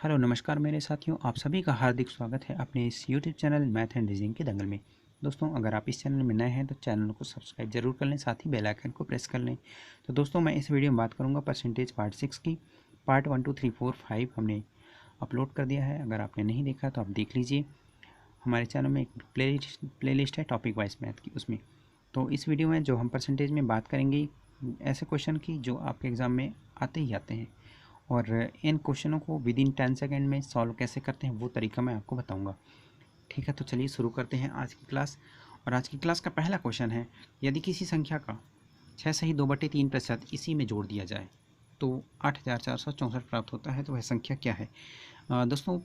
Hello नमस्कार मेरे साथियों, आप सभी का हार्दिक स्वागत है अपने इस YouTube channel math and reasoning के दंगल में। दोस्तों, अगर आप इस चैनल में नए हैं तो चैनल को सब्सक्राइब जरूर कर लें, साथ ही बेल आइकन को प्रेस कर लें। तो दोस्तों, मैं इस वीडियो में बात करूंगा परसेंटेज पार्ट 6 की। पार्ट 1, 2, 3, 4, 5 हमने अपलोड कर दिया है। अगर आपने नहीं देखा तो आप देख लीजिए। हमारे चैनल में एक प्ले लिस्ट है टॉपिक वाइज मैथ की, उसमें। तो इस वीडियो में जो हम परसेंटेज में बात करेंगे ऐसे क्वेश्चन की जो आपके एग्ज़ाम में आते ही आते हैं, और इन क्वेश्चनों को विद इन 10 सेकेंड में सॉल्व कैसे करते हैं वो तरीका मैं आपको बताऊंगा। ठीक है, तो चलिए शुरू करते हैं आज की क्लास। और आज की क्लास का पहला क्वेश्चन है, यदि किसी संख्या का 6 सही 2/3% इसी में जोड़ दिया जाए तो 8464 प्राप्त होता है। तो वह संख्या क्या है? दोस्तों,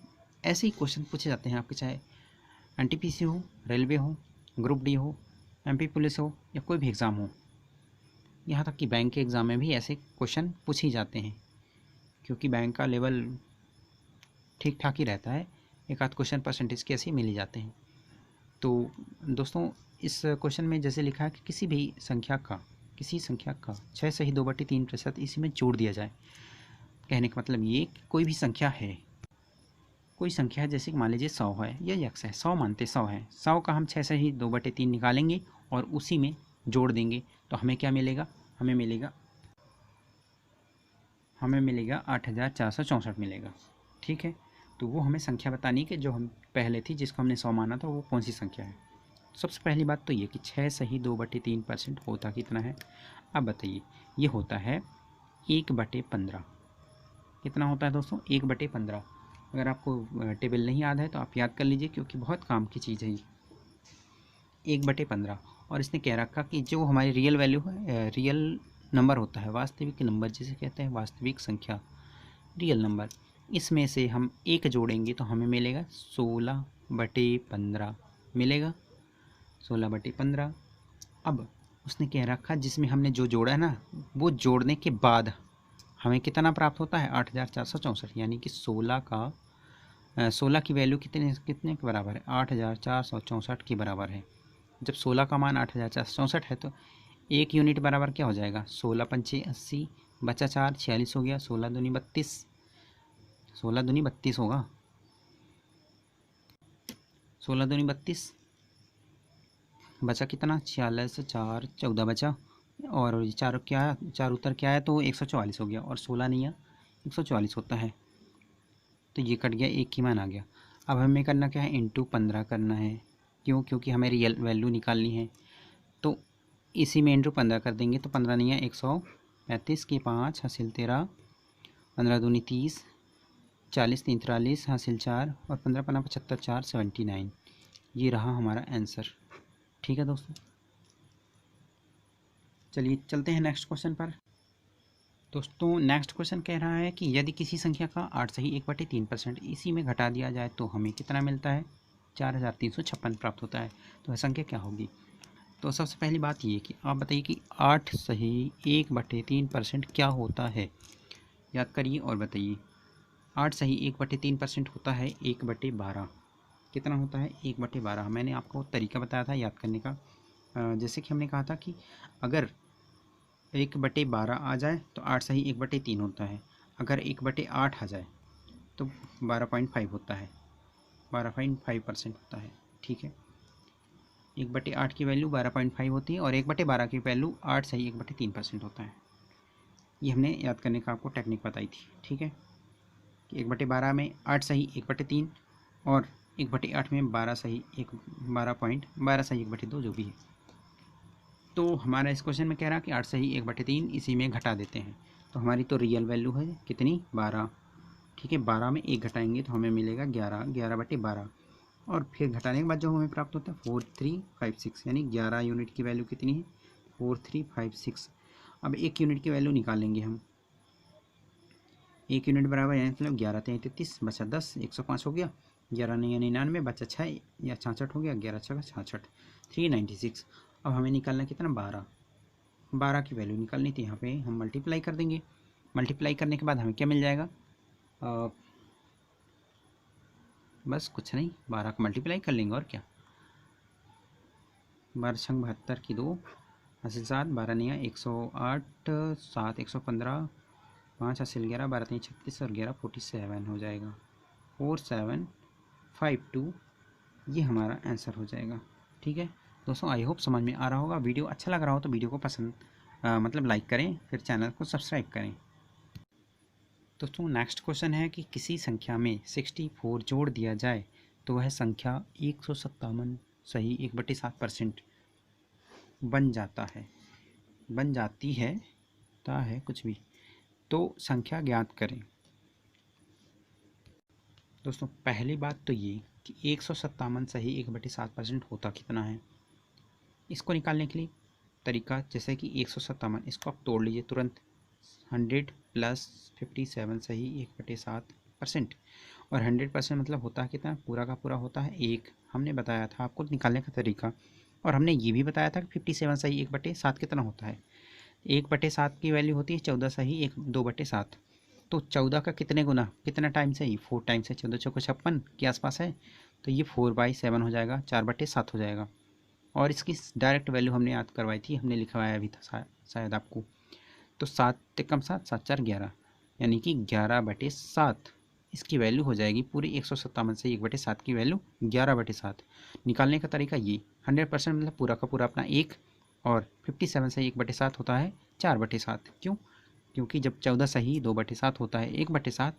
ऐसे ही क्वेश्चन पूछे जाते हैं आपके, चाहे एनटीपीसी हो, रेलवे हो, ग्रुप डी हो, एमपी पुलिस हो, या कोई भी एग्ज़ाम हो। यहाँ तक कि बैंक के एग्ज़ाम में भी ऐसे क्वेश्चन पूछे जाते हैं, क्योंकि बैंक का लेवल ठीक ठाक ही रहता है। एक आध क्वेश्चन परसेंटेज के ऐसे मिल ही जाते हैं। तो दोस्तों, इस क्वेश्चन में जैसे लिखा है कि किसी संख्या का 6 सही 2/3% इसी में जोड़ दिया जाए। कहने का मतलब ये कि कोई भी संख्या है, कोई संख्या है, जैसे कि मान लीजिए 100 है या यक्स है, 100 मानते 100 है, 100 का हम 6 सही 2/3 निकालेंगे और उसी में जोड़ देंगे तो हमें क्या मिलेगा? हमें मिलेगा 8464 मिलेगा। ठीक है, तो वो हमें संख्या बतानी है कि जो हम पहले थी, जिसको हमने 100 माना था, वो कौन सी संख्या है। सबसे पहली बात तो ये कि 6 सही 2/3% होता कितना है। अब बताइए, ये होता है 1/15। कितना होता है दोस्तों? 1/15। अगर आपको टेबल नहीं याद है तो आप याद कर लीजिए, क्योंकि बहुत काम की चीज़ है ये। 1/15। और इसने कह रखा कि जो हमारी रियल वैल्यू है, रियल नंबर होता है, वास्तविक नंबर जिसे कहते हैं, वास्तविक संख्या, रियल नंबर, इसमें से हम एक जोड़ेंगे तो हमें मिलेगा 16/15 मिलेगा। 16/15। अब उसने कह रखा जिसमें हमने जो जोड़ा है ना, वो जोड़ने के बाद हमें कितना प्राप्त होता है? 8464। यानी कि 16 की वैल्यू कितने कितने के बराबर है? 8464 के बराबर है। जब 16 का मान 8464 है तो एक यूनिट बराबर क्या हो जाएगा? 16×5 = 80, बचा 4, 46 हो गया। 16×2 = 32, 16×2 = 32 होगा। 16×2 = 32, बचा कितना? 46, 4, 14 बचा। और ये चार क्या, चार उत्तर क्या है? तो 144 हो गया। और 16 नहीं है, 144 होता है। तो ये कट गया, एक ही मान आ गया। अब हमें करना क्या है? इंटू 15 करना है। क्यों? क्योंकि हमें रियल वैल्यू निकालनी है। तो इसी में इंटू 15 कर देंगे तो 15 नहीं है, 135 की 5 हासिल 13, 15×2 = 30, 40 3 43 हासिल 4, और 15×5 = 75, 4 79। ये रहा हमारा आंसर। ठीक है दोस्तों, चलिए चलते हैं नेक्स्ट क्वेश्चन पर। दोस्तों, नेक्स्ट क्वेश्चन कह रहा है कि यदि किसी संख्या का 8 सही 1/3% इसी में घटा दिया जाए तो हमें कितना मिलता है? 4356 प्राप्त होता है। तो वह संख्या क्या होगी? तो सबसे पहली बात ये कि आप बताइए कि 8 सही 1/3% क्या होता है। याद करिए और बताइए। 8 सही 1/3% होता है 1/12। कितना होता है? 1/12। मैंने आपको तरीका बताया था याद करने का। जैसे कि हमने कहा था कि अगर 1/12 आ जाए तो 8 सही 1/3 होता है। अगर 1/8 आ जाए तो 12.5 होता है, 12.5% होता है। ठीक है, 1/8 की वैल्यू 12.5 होती है और 1/12 की वैल्यू 8 सही 1/3% होता है। ये हमने याद करने का आपको टेक्निक बताई थी। ठीक है, कि 1/12 में 8 सही 1/3 और 1/8 में 12 सही 12 सही 1/2 जो भी है। तो हमारा इस क्वेश्चन में कह रहा है कि 8 सही 1/3 इसी में घटा देते हैं। तो हमारी तो रियल वैल्यू है कितनी? 12। ठीक है, 12 में एक घटाएंगे तो हमें मिलेगा 11, 11/12। और फिर घटाने के बाद जो हमें प्राप्त होता है 4356, यानी 11 यूनिट की वैल्यू कितनी है? 4356। अब एक यूनिट की वैल्यू निकालेंगे हम। एक यूनिट बराबर यानी मतलब 11 3 33, बचा 10, 105 हो गया। 11 9 99, बचा 6 या 66 हो गया। 11 6 66, 396। अब हमें निकालना कितना? 12। 12 की वैल्यू निकालनी थी, यहाँ पे हम मल्टीप्लाई कर देंगे। मल्टीप्लाई करने के बाद हमें क्या मिल जाएगा? बस कुछ नहीं, 12 को मल्टीप्लाई कर लेंगे और क्या। 12 छंग 72 की 2 हासिल 7, 12 नहीं है 108, 7 115, 5 हासिल 11, 12 3 36 और 11 47 हो जाएगा। 4752 ये हमारा आंसर हो जाएगा। ठीक है दोस्तों, आई होप समझ में आ रहा होगा। वीडियो अच्छा लग रहा हो तो वीडियो को पसंद मतलब लाइक करें, फिर चैनल को सब्सक्राइब करें। दोस्तों नेक्स्ट क्वेश्चन है कि किसी संख्या में 64 जोड़ दिया जाए तो वह संख्या 157 सही 1/7% बन जाता है, बन जाती है, ता है कुछ भी, तो संख्या ज्ञात करें। दोस्तों पहली बात तो ये कि 157 सही 1/7% होता कितना है। इसको निकालने के लिए तरीका जैसे कि 157 इसको आप तोड़ लीजिए तुरंत। 100 प्लस 57 सही 1/7%, और 100% मतलब होता है कितना, पूरा का पूरा होता है 1। हमने बताया था आपको निकालने का तरीका, और हमने ये भी बताया था कि 57 सही 1/7 कितना होता है। 1/7 की वैल्यू होती है 14 सही 2/7। तो 14 का कितने गुना, कितना टाइम से, ही 4 टाइम से, 14 चौको 56 के आसपास है, तो ये 4/7 हो जाएगा, 4/7 हो जाएगा। और इसकी डायरेक्ट वैल्यू हमने याद करवाई थी, हमने लिखवाया भी था शायद आपको। तो 7 कम 7 7 4 11, यानी कि 11/7 इसकी वैल्यू हो जाएगी। पूरी 157 से 1/7 की वैल्यू 11/7। निकालने का तरीका ये 100% मतलब पूरा का पूरा अपना 1, और 57 से 1/7 होता है 4/7। क्यों? क्योंकि जब 14 सही 2/7 होता है 1/7,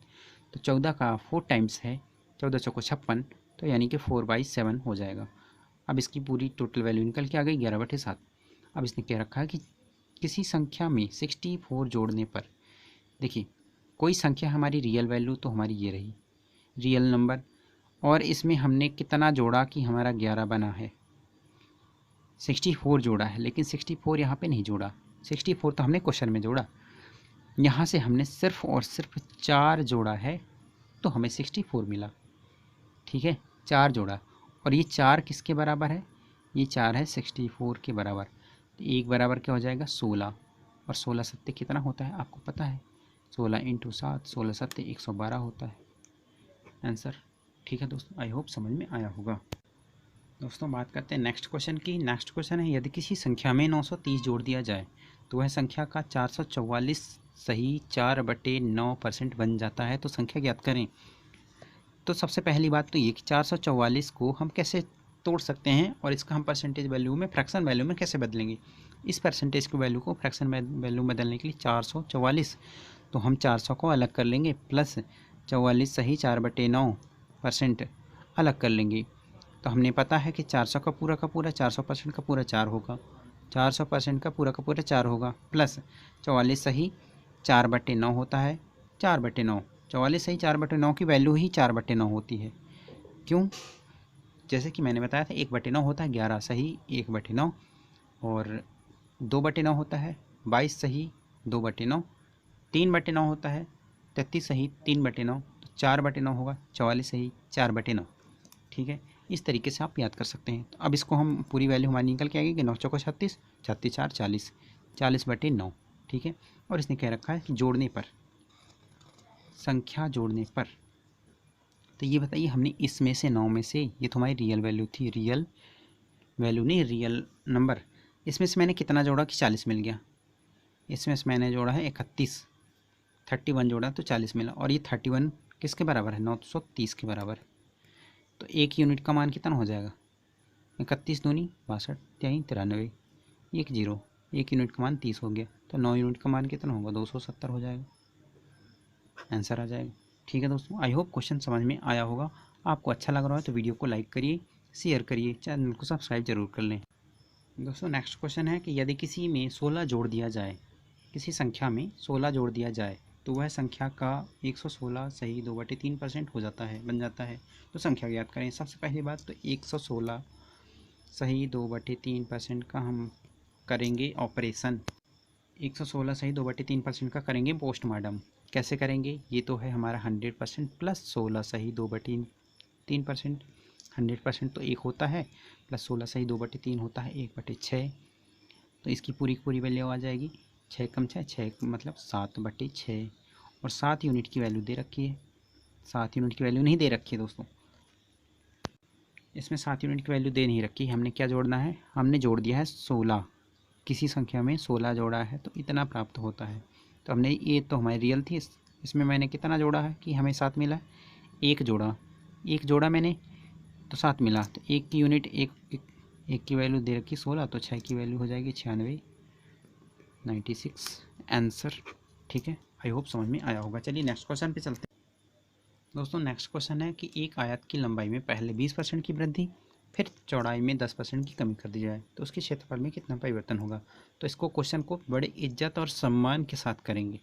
तो 14 का 4 टाइम्स है, 14 चौको 56, तो यानी कि 4/7 हो जाएगा। अब इसकी पूरी टोटल वैल्यू निकल के आ गई 11/7। अब इसने कह रखा है कि किसी संख्या में 64 जोड़ने पर, देखिए कोई संख्या हमारी रियल वैल्यू तो हमारी ये रही रियल नंबर, और इसमें हमने कितना जोड़ा कि हमारा 11 बना है। 64 जोड़ा है, लेकिन 64 यहाँ पे नहीं जोड़ा। 64 तो हमने क्वेश्चन में जोड़ा, यहाँ से हमने सिर्फ और सिर्फ 4 जोड़ा है, तो हमें 64 मिला। ठीक है, 4 जोड़ा, और ये 4 किसके बराबर है, ये 4 है 64 के बराबर। तो एक बराबर क्या हो जाएगा 16, और 16 सत्ते कितना होता है आपको पता है, 16 × 7, 16 सत्ते 112 होता है आंसर। ठीक है दोस्तों, आई होप समझ में आया होगा। दोस्तों बात करते हैं नेक्स्ट क्वेश्चन की। नेक्स्ट क्वेश्चन है यदि किसी संख्या में 930 जोड़ दिया जाए तो वह संख्या का 444 सही 4/9% बन जाता है, तो संख्या ज्ञात करें। तो सबसे पहली बात तो ये कि 444 को हम कैसे तोड़ सकते हैं, और इसका हम परसेंटेज वैल्यू में, फ्रैक्शन वैल्यू में कैसे बदलेंगे। इस परसेंटेज की वैल्यू को फ्रैक्शन वैल्यू में बदलने के लिए 444, तो हम 400 को अलग कर लेंगे, प्लस 44 सही 4/9% अलग कर लेंगे। तो हमने पता है कि 400 का पूरा 400% का पूरा 4 होगा, 400% का पूरा 4 होगा, प्लस 44 सही 4/9 होता है, 4/9, 44 सही 4/9 की वैल्यू ही 4/9 होती है। क्यों? जैसे कि मैंने बताया था 1/9 होता है 11 सही 1/9, और 2/9 होता है 22 सही 2/9, 3/9 होता है 33 सही 3/9, तो 4/9 होगा 44 सही 4/9। ठीक है, इस तरीके से आप याद कर सकते हैं। तो अब इसको हम पूरी वैल्यू हमारी निकल के आएगी कि 9 चौको 36, 36 4 40, 40/9। ठीक है, और इसने कह रखा है कि जोड़ने पर, संख्या जोड़ने पर, तो ये बताइए हमने इसमें से 9 में से, ये तो हमारी रियल वैल्यू थी, रियल वैल्यू नहीं रियल नंबर, इसमें से मैंने कितना जोड़ा कि 40 मिल गया। इसमें से मैंने जोड़ा है 31, 31 जोड़ा तो 40 मिला, और ये 31 किसके बराबर है 930 के बराबर। तो एक यूनिट का मान कितना हो जाएगा, 31 दूनी 62, 3 93, 1 0, एक यूनिट का मान 30 हो गया, तो 9 यूनिट का मान कितना होगा 270 हो जाएगा, आंसर आ जाएगा। ठीक है दोस्तों, आई होप क्वेश्चन समझ में आया होगा। आपको अच्छा लग रहा है तो वीडियो को लाइक करिए, शेयर करिए, चैनल को सब्सक्राइब जरूर कर लें। दोस्तों नेक्स्ट क्वेश्चन है कि यदि किसी में 16 जोड़ दिया जाए, किसी संख्या में 16 जोड़ दिया जाए तो वह संख्या का 116 सही 2/3% हो जाता है, बन जाता है, तो संख्या ज्ञात करें। सबसे पहली बात तो 116 सही 2/3% का हम करेंगे ऑपरेशन, 116 सही 2/3% का करेंगे पोस्टमार्टम। कैसे करेंगे, ये तो है हमारा 100% प्लस 16 सही 2/3%, 100% तो 1 होता है, प्लस 16 सही 2/3 होता है 1/6, तो इसकी पूरी पूरी वैल्यू आ जाएगी 6 कम 6 6 मतलब 7/6, और 7 यूनिट की वैल्यू दे रखी है। 7 यूनिट की वैल्यू नहीं दे रखी है दोस्तों, इसमें 7 यूनिट की वैल्यू दे नहीं रखी। हमने क्या जोड़ना है, हमने जोड़ दिया है 16, किसी संख्या में 16 जोड़ा है तो इतना प्राप्त होता है, तो हमने ये तो हमारी रियल थी, इसमें मैंने कितना जोड़ा है कि हमें 7 मिला, एक जोड़ा मैंने तो 7 मिला। तो एक की यूनिट एक की वैल्यू दे रखी 16, तो 6 की वैल्यू हो जाएगी 96, 96 आंसर। ठीक है, आई होप समझ में आया होगा। चलिए नेक्स्ट क्वेश्चन पे चलते हैं। दोस्तों नेक्स्ट क्वेश्चन है कि एक आयत की लंबाई में पहले 20% की वृद्धि फिर चौड़ाई में 10% की कमी कर दी जाए तो उसके क्षेत्रफल में कितना परिवर्तन होगा। तो इसको क्वेश्चन को बड़े इज्जत और सम्मान के साथ करेंगे।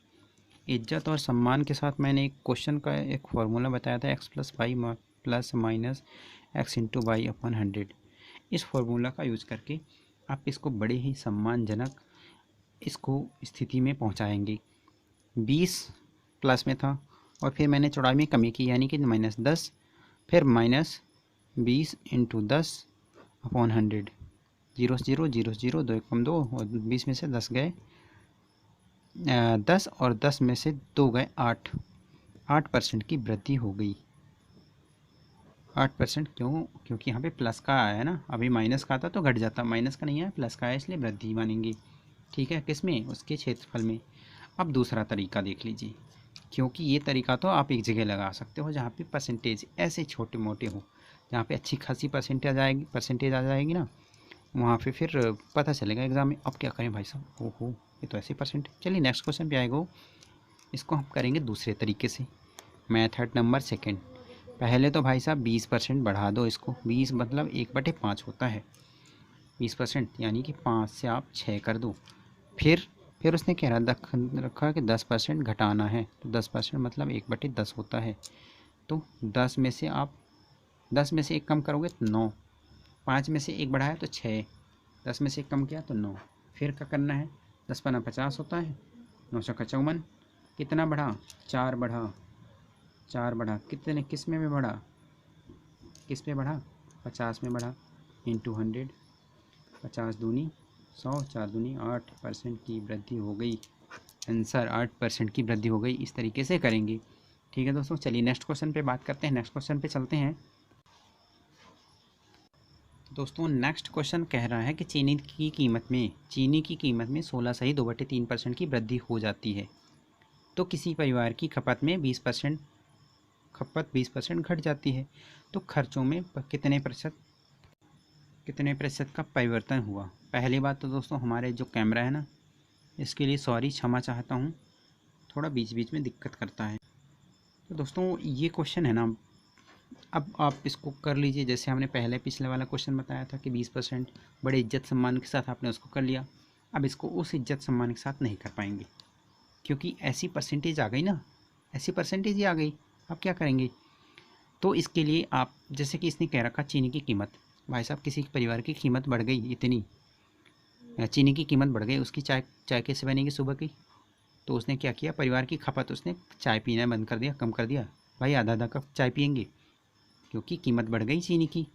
इज्जत और सम्मान के साथ मैंने एक क्वेश्चन का एक फार्मूला बताया था, x + y plus minus x × y/100। इस फार्मूला का यूज़ करके आप इसको बड़े ही सम्मानजनक इसको स्थिति में पहुंचाएंगे। 20 प्लस में था और फिर मैंने चौड़ाई में कमी की यानी कि -10, फिर -20 × 10/100। 0 0 0 0 2 1 2 और 20 में से 10 गए 10 और 10 में से 2 गए 8% की वृद्धि हो गई। 8% क्योंकि यहाँ पे प्लस का आया है ना, अभी माइनस का आता तो घट जाता, माइनस का नहीं आया प्लस का आया इसलिए वृद्धि मानेंगे। ठीक है, किस में, उसके क्षेत्रफल में। अब दूसरा तरीका देख लीजिए, क्योंकि ये तरीका तो आप एक जगह लगा सकते हो जहाँ पे परसेंटेज ऐसे छोटे मोटे हो, जहाँ पे अच्छी खासी परसेंटेज आ जाएगी ना, वहाँ पे फिर पता चलेगा एग्ज़ाम में। अब क्या करें भाई साहब, ओहो ये तो ऐसे परसेंट। चलिए नेक्स्ट क्वेश्चन पे आएगा, इसको हम करेंगे दूसरे तरीके से। Method number 2। पहले तो भाई साहब 20% बढ़ा दो इसको, 20 मतलब 1/5 होता है 20%, यानी कि 5 से आप 6 कर दो। फिर उसने कह रखा कि 10% घटाना है, तो 10% मतलब 1/10 होता है। तो 10 में से 1 कम करोगे तो 9, 5 में से 1 बढ़ाया तो 6, 10 में से 1 कम किया तो 9। फिर क्या करना है, 10 × 50 होता है, 9 × 54, कितना बढ़ा, 4 बढ़ा, कितने किस में बढ़ा, 50 में बढ़ा, × 100, 50 दूनी 100, 4 दूनी 8% की वृद्धि हो गई। आंसर 8% की वृद्धि हो गई। इस तरीके से करेंगे। ठीक है दोस्तों, चलिए नेक्स्ट क्वेश्चन पे बात करते हैं, नेक्स्ट क्वेश्चन पे चलते हैं। दोस्तों नेक्स्ट क्वेश्चन कह रहा है कि चीनी की कीमत में 16 सही 2/3% की वृद्धि हो जाती है तो किसी परिवार की खपत 20% घट जाती है, तो खर्चों में कितने प्रतिशत का परिवर्तन हुआ। पहली बात तो दोस्तों हमारे जो कैमरा है ना, इसके लिए सॉरी, क्षमा चाहता हूँ, थोड़ा बीच बीच में दिक्कत करता है। तो दोस्तों ये क्वेश्चन है ना, अब आप इसको कर लीजिए जैसे हमने पहले पिछले वाला क्वेश्चन बताया था कि 20% बड़े इज्जत सम्मान के साथ आपने उसको कर लिया। अब इसको उस इज्जत सम्मान के साथ नहीं कर पाएंगे क्योंकि ऐसी परसेंटेज आ गई ना, ऐसी परसेंटेज ही आ गई। अब क्या करेंगे, तो इसके लिए आप जैसे कि इसने कह रखा चीनी की कीमत, भाई साहब किसी परिवार की कीमत बढ़ गई, इतनी चीनी की कीमत बढ़ गई, उसकी चाय कैसे बनेगी सुबह की। तो उसने क्या किया, परिवार की खपत उसने चाय पीना बंद कर दिया, कम कर दिया। भाई आधा कप चाय पियेंगे क्योंकि कीमत बढ़ गई चीनी की,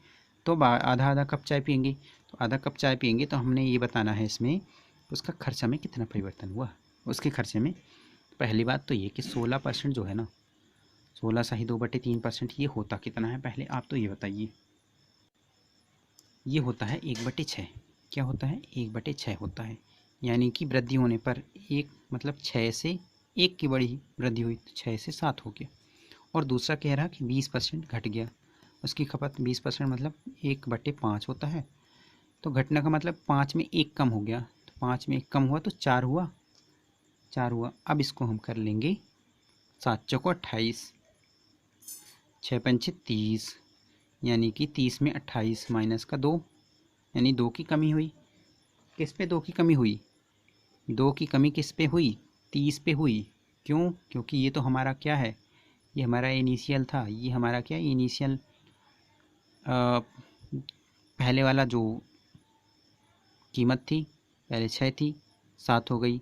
तो आधा कप चाय पियेंगे। तो आधा कप चाय पियेंगे तो हमने ये बताना है इसमें उसका खर्चा में कितना परिवर्तन हुआ। उसके खर्चे में पहली बात तो ये कि 16% जो है ना, 16 सही 2/3%, ये होता कितना है पहले आप तो ये बताइए। ये होता है 1/6। क्या होता है, 1/6 होता है, यानी कि वृद्धि होने पर एक मतलब 6 से 1 की बड़ी वृद्धि हुई तो 6 से 7 हो गया। और दूसरा कह रहा कि 20% घट गया, उसकी खपत 20% मतलब 1/5 होता है। तो घटने का मतलब 5 में 1 कम हो गया, तो 5 में 1 कम हुआ तो 4 हुआ। अब इसको हम कर लेंगे 7 चौको 28, 6 पंचे 30, यानी कि 30 में 28 माइनस का 2, यानी 2 की कमी हुई। किस पे 2 की कमी हुई, 2 की कमी किस पे हुई, 30 पे हुई। क्यों, क्योंकि ये तो हमारा क्या है, ये हमारा इनिशियल था, ये हमारा क्या इनिशियल पहले वाला जो कीमत थी, पहले 6 थी 7 हो गई।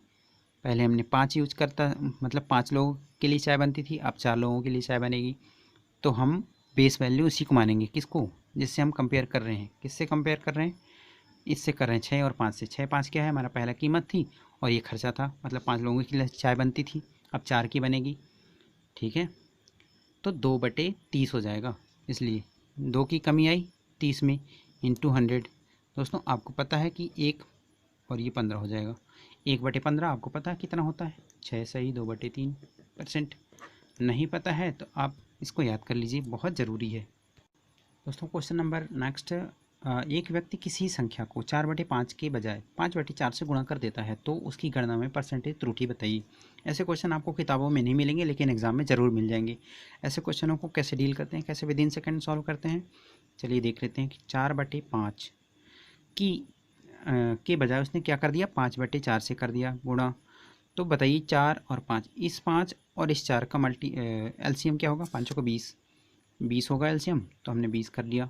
पहले हमने 5 यूज करता, मतलब 5 लोगों के लिए चाय बनती थी, अब 4 लोगों के लिए चाय बनेगी। तो हम बेस वैल्यू उसी को मानेंगे, किसको, जिससे हम कंपेयर कर रहे हैं। किससे कंपेयर कर रहे हैं, इससे कर रहे हैं 6 और 5 से। 6 5 क्या है, हमारा पहला कीमत थी और ये खर्चा था, मतलब 5 लोगों के लिए चाय बनती थी, अब 4 की बनेगी। ठीक है, तो 2/30 हो जाएगा, इसलिए 2 की कमी आई 30 में इंटू 100। दोस्तों आपको पता है कि 1 और ये 15 हो जाएगा, 1/15 आपको पता है कितना होता है, 6 सही 2/3%। नहीं पता है तो आप इसको याद कर लीजिए, बहुत ज़रूरी है। दोस्तों क्वेश्चन नंबर नेक्स्ट, एक व्यक्ति किसी संख्या को 4/5 के बजाय 5/4 से गुणा कर देता है तो उसकी गणना में परसेंटेज त्रुटि बताइए। ऐसे क्वेश्चन आपको किताबों में नहीं मिलेंगे लेकिन एग्जाम में ज़रूर मिल जाएंगे। ऐसे क्वेश्चनों को कैसे डील करते हैं, कैसे विद इन सेकेंड सॉल्व करते हैं, चलिए देख लेते हैं कि 4/5 की के बजाय उसने क्या कर दिया, 5/4 से कर दिया गुणा। तो बताइए 4 और 5, इस 5 और इस 4 का एलसीएम क्या होगा, 5 को 20 होगा एलसीएम, तो हमने 20 कर लिया।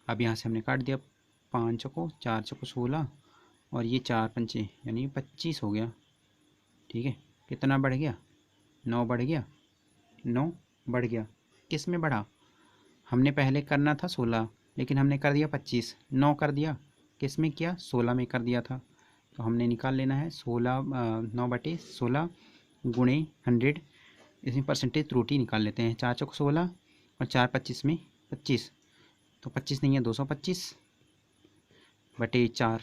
अब यहाँ से हमने काट दिया 5 को, 4 को 16 और ये 4 पंचे यानी 25 हो गया। ठीक है, कितना बढ़ गया, 9 बढ़ गया, 9 बढ़ गया। किस में बढ़ा, हमने पहले करना था 16 लेकिन हमने कर दिया 25, 9 कर दिया, किस में किया, 16 में कर दिया था। तो हमने निकाल लेना है 9/16 गुणे 100, इसमें परसेंटेज त्रुटि निकाल लेते हैं। 4 चौक 16 और 4 25 में 25, तो 25 नहीं है 225/4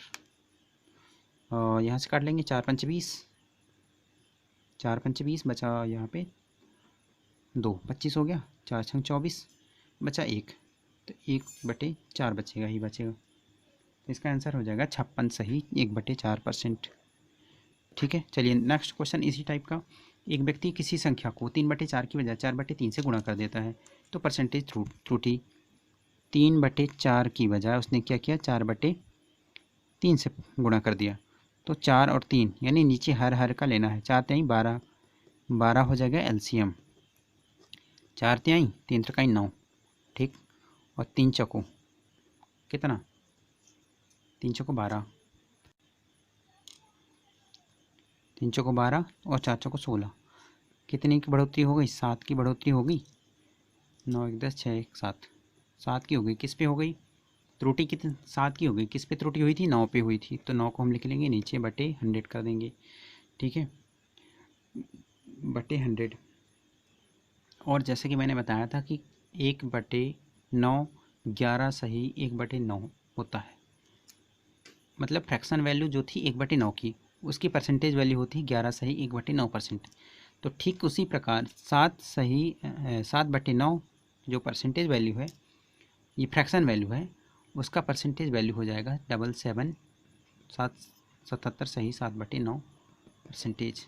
और यहाँ से काट लेंगे 4 पंच 20, 4 पंच 20 बचा यहाँ पे 2, 25 हो गया, 4 छंग 24 बचा 1, तो 1/4 बचेगा ही बचेगा। तो इसका आंसर हो जाएगा 56 सही 1/4%। ठीक है, चलिए नेक्स्ट क्वेश्चन इसी टाइप का। एक व्यक्ति किसी संख्या को 3/4 की बजाय 4/3 से गुणा कर देता है तो परसेंटेज त्रुटि। 3/4 की बजाय उसने क्या किया, 4/3 से गुणा कर दिया। तो 4 और 3 यानी नीचे हर का लेना है। 4 3 12, 12 हो जाएगा एलसीएम। 4 3 3 3 9, ठीक, और 3 चौको कितना, 3 चौको 12, 3 चौको 12 और 4 चौको 16, कितने की बढ़ोतरी हो गई, 7 की बढ़ोतरी हो गई। 9 1 10 6 1 7, 7 की हो गई। किस पे हो गई त्रुटि, कितनी 7 की हो गई, किस पे त्रुटि हुई थी, 9 पे हुई थी। तो 9 को हम लिख लेंगे नीचे /100 कर देंगे। ठीक है, /100। और जैसे कि मैंने बताया था कि 1/9 11 सही 1/9 होता है। मतलब फ्रैक्शन वैल्यू जो थी 1/9 की, उसकी परसेंटेज वैल्यू होती 11 सही 1/9%। तो ठीक उसी प्रकार 7 सही 7/9 जो परसेंटेज वैल्यू है, ये फ्रैक्शन वैल्यू है, उसका परसेंटेज वैल्यू हो जाएगा 77 सही 7/9%।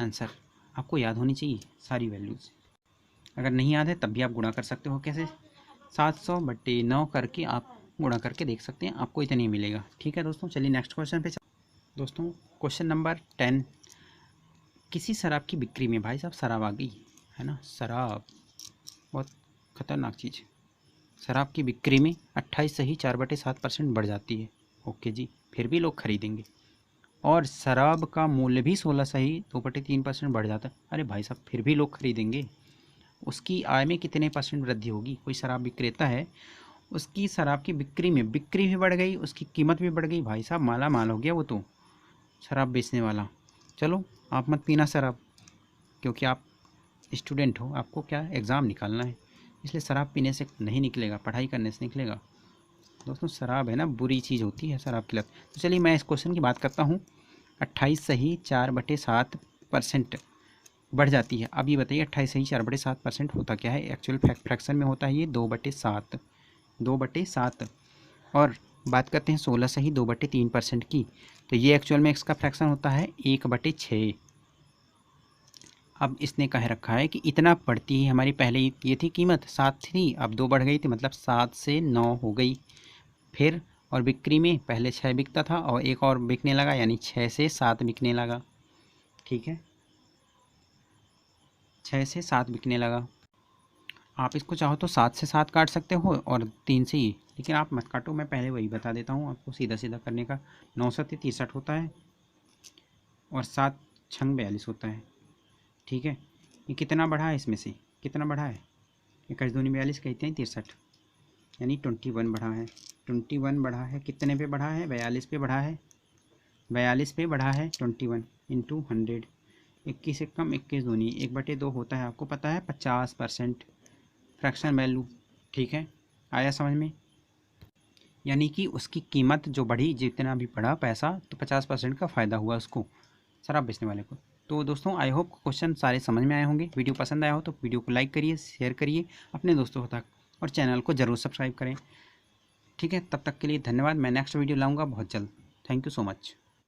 आंसर आपको याद होनी चाहिए सारी वैल्यूज़। अगर नहीं याद है तब भी आप गुणा कर सकते हो। कैसे, 700/9 करके आप गुणा करके देख सकते हैं, आपको इतना ही मिलेगा। ठीक है दोस्तों, चलिए नेक्स्ट क्वेश्चन पे दोस्तों क्वेश्चन नंबर 10, किसी शराब की बिक्री में, भाई साहब शराब आ गई है ना, शराब बहुत खतरनाक चीज़। शराब की बिक्री में 28 सही 4/7% बढ़ जाती है। ओके जी, फिर भी लोग खरीदेंगे। और शराब का मूल्य भी 16 सही 2/3% बढ़ जाता है। अरे भाई साहब फिर भी लोग खरीदेंगे। उसकी आय में कितने % वृद्धि होगी, कोई शराब विक्रेता है, उसकी शराब की बिक्री में बिक्री भी बढ़ गई, उसकी कीमत भी बढ़ गई, भाई साहब माला माल हो गया वो तो शराब बेचने वाला। चलो आप मत पीना शराब, क्योंकि आप स्टूडेंट हो, आपको क्या एग्ज़ाम निकालना है, इसलिए शराब पीने से नहीं निकलेगा, पढ़ाई करने से निकलेगा। दोस्तों शराब है ना बुरी चीज़ होती है शराब की लत। तो चलिए मैं इस क्वेश्चन की बात करता हूँ। 28 सही 4/7% बढ़ जाती है। अब ये बताइए 28 सही 4/7% होता क्या है, एक्चुअल फ्रैक्शन में होता है ये 2/7, 2/7। और बात करते हैं 16 सही 2/3% की, तो ये एक्चुअल में इसका फ्रैक्शन होता है 1/6। अब इसने कह रखा है कि इतना बढ़ती है, हमारी पहले ये थी कीमत 7 थी, अब 2 बढ़ गई थी, मतलब 7 से 9 हो गई। फिर और बिक्री में पहले 6 बिकता था और एक और बिकने लगा, यानी 6 से 7 बिकने लगा। ठीक है, 6 से 7 बिकने लगा। आप इसको चाहो तो 7 से 7 काट सकते हो और 3 से ही, लेकिन आप मत काटो, मैं पहले वही बता देता हूँ आपको सीधा सीधा करने का। 9 7 63 होता है और 7 छंग 42 होता है। ठीक है, ये कितना बढ़ा है, इसमें से कितना बढ़ा है, 21 दूनी 42 कहते हैं 63, यानी 21 बढ़ा है। 21 बढ़ा है, कितने पे बढ़ा है, 42 पे बढ़ा है, 42 पे बढ़ा है 21 इंटू 100। 21 एक कम 21 दूनी 1/2 होता है, आपको पता है 50% फ्रैक्शन वैल्यू। ठीक है, आया समझ में, यानी कि उसकी कीमत जो बढ़ी, जितना भी बढ़ा पैसा, तो 50% का फ़ायदा हुआ उसको, शराब बेचने वाले को। तो दोस्तों आई होप क्वेश्चन सारे समझ में आए होंगे। वीडियो पसंद आया हो तो वीडियो को लाइक करिए, शेयर करिए अपने दोस्तों तक और चैनल को ज़रूर सब्सक्राइब करें। ठीक है, तब तक के लिए धन्यवाद। मैं नेक्स्ट वीडियो लाऊंगा बहुत जल्द। Thank you so much.